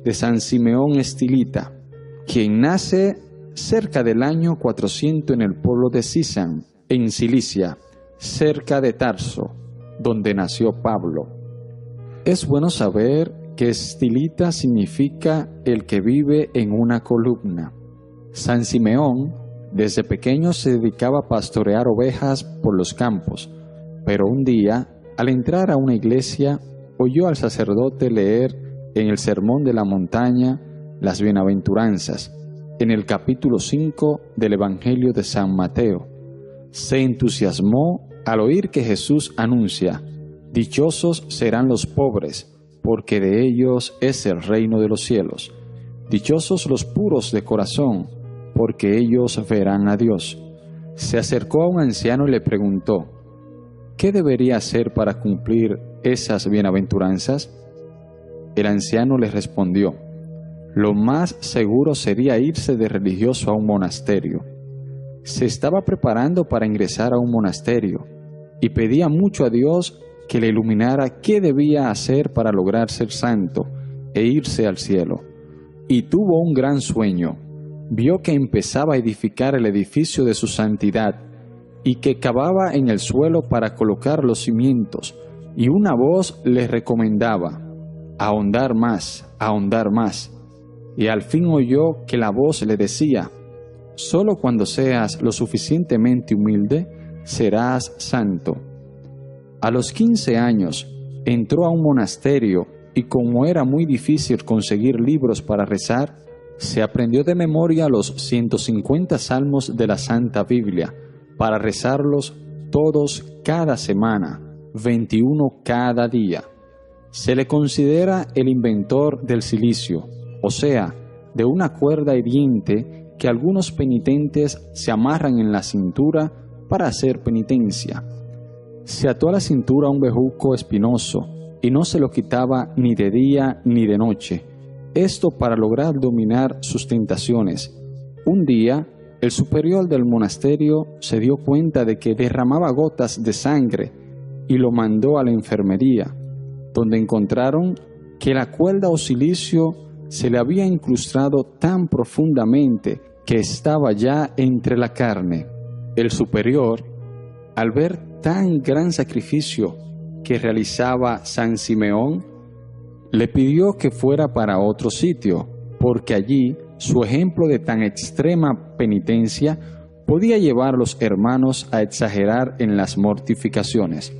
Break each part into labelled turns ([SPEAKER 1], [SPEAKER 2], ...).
[SPEAKER 1] de San Simeón Estilita, quien nace cerca del año 400 en el pueblo de Sisán, en Cilicia, cerca de Tarso, donde nació Pablo. Es bueno saber que Estilita significa el que vive en una columna. San Simeón desde pequeño se dedicaba a pastorear ovejas por los campos, pero un día, al entrar a una iglesia, oyó al sacerdote leer en el Sermón de la Montaña las Bienaventuranzas, en el capítulo 5 del Evangelio de San Mateo. Se entusiasmó al oír que Jesús anuncia: «Dichosos serán los pobres, porque de ellos es el reino de los cielos. Dichosos los puros de corazón, porque ellos verán a Dios». Se acercó a un anciano y le preguntó: «¿Qué debería hacer para cumplir esas bienaventuranzas?». El anciano le respondió: «Lo más seguro sería irse de religioso a un monasterio». Se estaba preparando para ingresar a un monasterio y pedía mucho a Dios que le iluminara qué debía hacer para lograr ser santo e irse al cielo. Y tuvo un gran sueño. Vio que empezaba a edificar el edificio de su santidad y que cavaba en el suelo para colocar los cimientos, y una voz le recomendaba: ahondar más, y al fin oyó que la voz le decía: solo cuando seas lo suficientemente humilde, serás santo. A los 15 años, entró a un monasterio y como era muy difícil conseguir libros para rezar, se aprendió de memoria los 150 salmos de la Santa Biblia para rezarlos todos cada semana, 21 cada día. Se le considera el inventor del cilicio, o sea, de una cuerda hiriente que algunos penitentes se amarran en la cintura para hacer penitencia. Se ató a la cintura un bejuco espinoso y no se lo quitaba ni de día ni de noche, esto para lograr dominar sus tentaciones. Un día, el superior del monasterio se dio cuenta de que derramaba gotas de sangre y lo mandó a la enfermería, donde encontraron que la cuerda o cilicio se le había incrustado tan profundamente que estaba ya entre la carne. El superior, al ver tan gran sacrificio que realizaba San Simeón, le pidió que fuera para otro sitio, porque allí su ejemplo de tan extrema penitencia podía llevar a los hermanos a exagerar en las mortificaciones.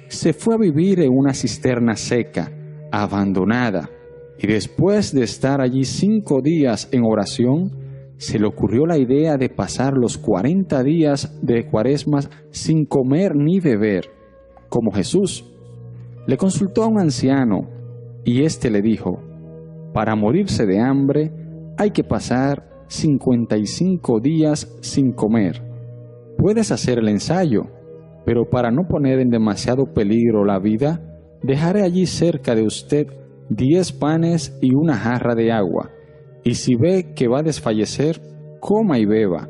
[SPEAKER 1] Se fue a vivir en una cisterna seca, abandonada, y después de estar allí 5 días en oración, se le ocurrió la idea de pasar los 40 días de Cuaresma sin comer ni beber, como Jesús. Le consultó a un anciano, y éste le dijo: para morirse de hambre hay que pasar 55 días sin comer. Puedes hacer el ensayo, pero para no poner en demasiado peligro la vida, dejaré allí cerca de usted 10 panes y una jarra de agua, y si ve que va a desfallecer, coma y beba.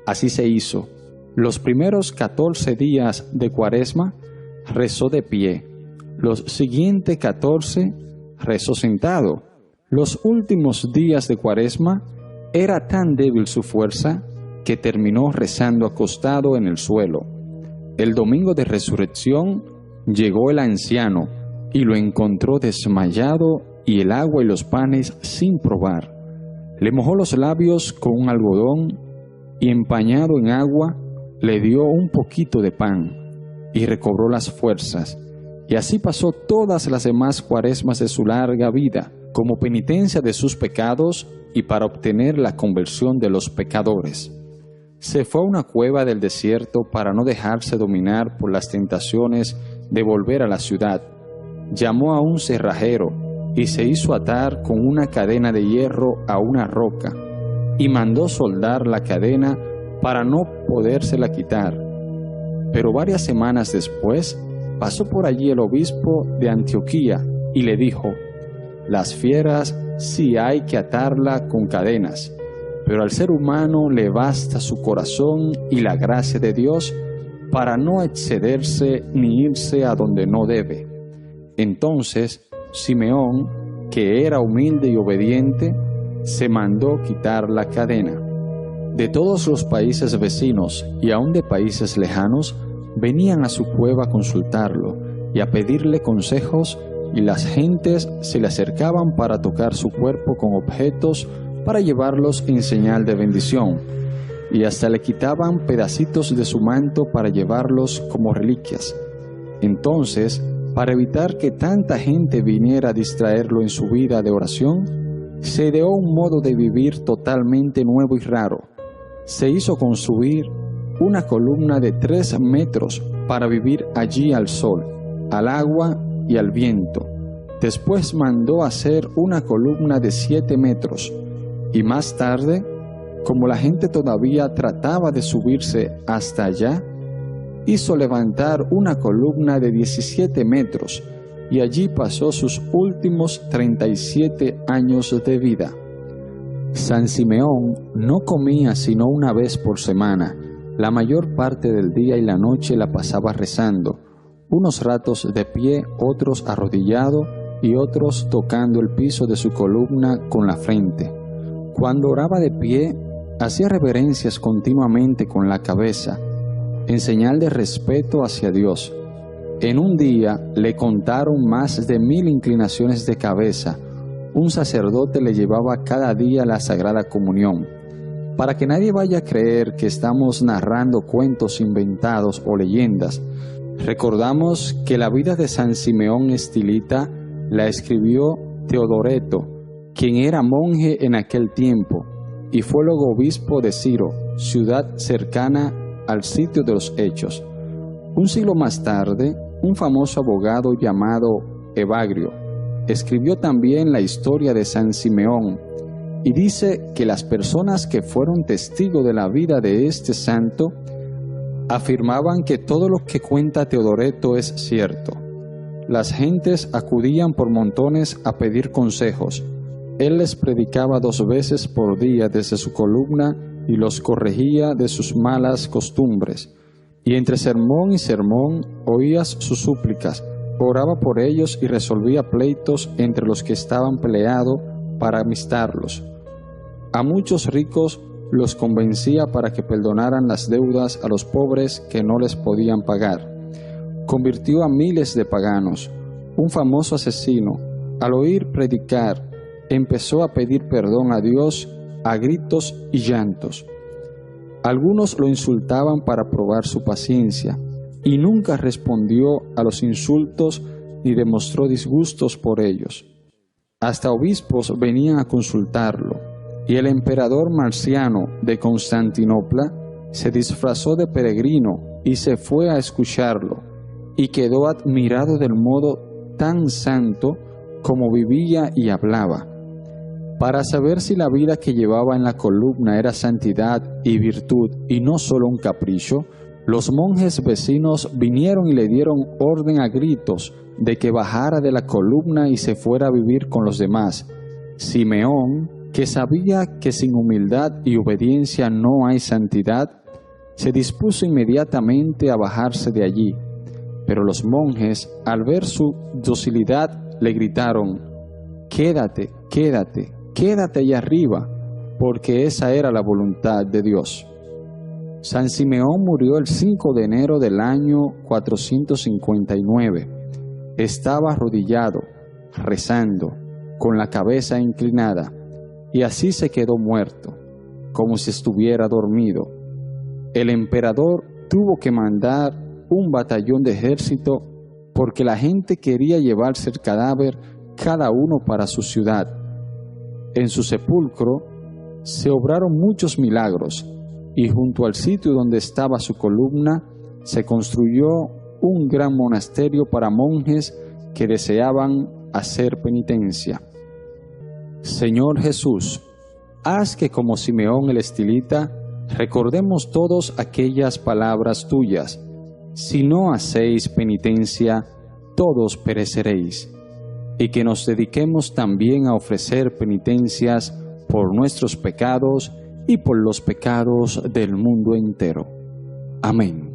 [SPEAKER 1] Así se hizo. Los primeros 14 días de Cuaresma rezó de pie, los siguientes 14 rezó sentado. Los últimos días de Cuaresma era tan débil su fuerza que terminó rezando acostado en el suelo. El domingo de resurrección llegó el anciano y lo encontró desmayado y el agua y los panes sin probar. Le mojó los labios con un algodón y empañado en agua le dio un poquito de pan y recobró las fuerzas. Y así pasó todas las demás cuaresmas de su larga vida, como penitencia de sus pecados y para obtener la conversión de los pecadores. Se fue a una cueva del desierto para no dejarse dominar por las tentaciones de volver a la ciudad. Llamó a un cerrajero y se hizo atar con una cadena de hierro a una roca y mandó soldar la cadena para no podérsela quitar. Pero varias semanas después pasó por allí el obispo de Antioquía y le dijo: las fieras sí hay que atarla con cadenas, pero al ser humano le basta su corazón y la gracia de Dios para no excederse ni irse a donde no debe. Entonces Simeón, que era humilde y obediente, se mandó quitar la cadena. De todos los países vecinos y aun de países lejanos, venían a su cueva a consultarlo y a pedirle consejos, y las gentes se le acercaban para tocar su cuerpo con objetos para llevarlos en señal de bendición, y hasta le quitaban pedacitos de su manto para llevarlos como reliquias. Entonces, para evitar que tanta gente viniera a distraerlo en su vida de oración, se ideó un modo de vivir totalmente nuevo y raro. Se hizo construir una columna de 3 metros para vivir allí al sol, al agua y al viento. Después mandó hacer una columna de 7 metros, y más tarde, como la gente todavía trataba de subirse hasta allá, hizo levantar una columna de 17 metros, y allí pasó sus últimos 37 años de vida. San Simeón no comía sino una vez por semana. La mayor parte del día y la noche la pasaba rezando, unos ratos de pie, otros arrodillado y otros tocando el piso de su columna con la frente. Cuando oraba de pie, hacía reverencias continuamente con la cabeza, en señal de respeto hacia Dios. En un día le contaron más de 1000 inclinaciones de cabeza. Un sacerdote le llevaba cada día la Sagrada Comunión. Para que nadie vaya a creer que estamos narrando cuentos inventados o leyendas, recordamos que la vida de San Simeón Estilita la escribió Teodoreto, quien era monje en aquel tiempo, y fue luego obispo de Ciro, ciudad cercana al sitio de los Hechos. Un siglo más tarde, un famoso abogado llamado Evagrio escribió también la historia de San Simeón, y dice que las personas que fueron testigos de la vida de este santo afirmaban que todo lo que cuenta Teodoreto es cierto. Las gentes acudían por montones a pedir consejos. Él les predicaba 2 veces por día desde su columna y los corregía de sus malas costumbres. Y entre sermón y sermón oías sus súplicas, oraba por ellos y resolvía pleitos entre los que estaban peleados para amistarlos. A muchos ricos los convencía para que perdonaran las deudas a los pobres que no les podían pagar. Convirtió a miles de paganos. Un famoso asesino, al oír predicar, empezó a pedir perdón a Dios a gritos y llantos. Algunos lo insultaban para probar su paciencia, y nunca respondió a los insultos ni demostró disgustos por ellos. Hasta obispos venían a consultarlo, y el emperador Marciano de Constantinopla se disfrazó de peregrino y se fue a escucharlo, y quedó admirado del modo tan santo como vivía y hablaba. Para saber si la vida que llevaba en la columna era santidad y virtud y no solo un capricho, los monjes vecinos vinieron y le dieron orden a gritos de que bajara de la columna y se fuera a vivir con los demás. Simeón, que sabía que sin humildad y obediencia no hay santidad, se dispuso inmediatamente a bajarse de allí. Pero los monjes, al ver su docilidad, le gritaron: «Quédate, quédate, quédate allá arriba», porque esa era la voluntad de Dios. San Simeón murió el 5 de enero del año 459. Estaba arrodillado, rezando, con la cabeza inclinada, y así se quedó muerto, como si estuviera dormido. El emperador tuvo que mandar un batallón de ejército porque la gente quería llevarse el cadáver cada uno para su ciudad. En su sepulcro se obraron muchos milagros, y junto al sitio donde estaba su columna se construyó un gran monasterio para monjes que deseaban hacer penitencia. Señor Jesús, haz que como Simeón el Estilita recordemos todos aquellas palabras tuyas: si no hacéis penitencia, todos pereceréis, y que nos dediquemos también a ofrecer penitencias por nuestros pecados y por los pecados del mundo entero. Amén.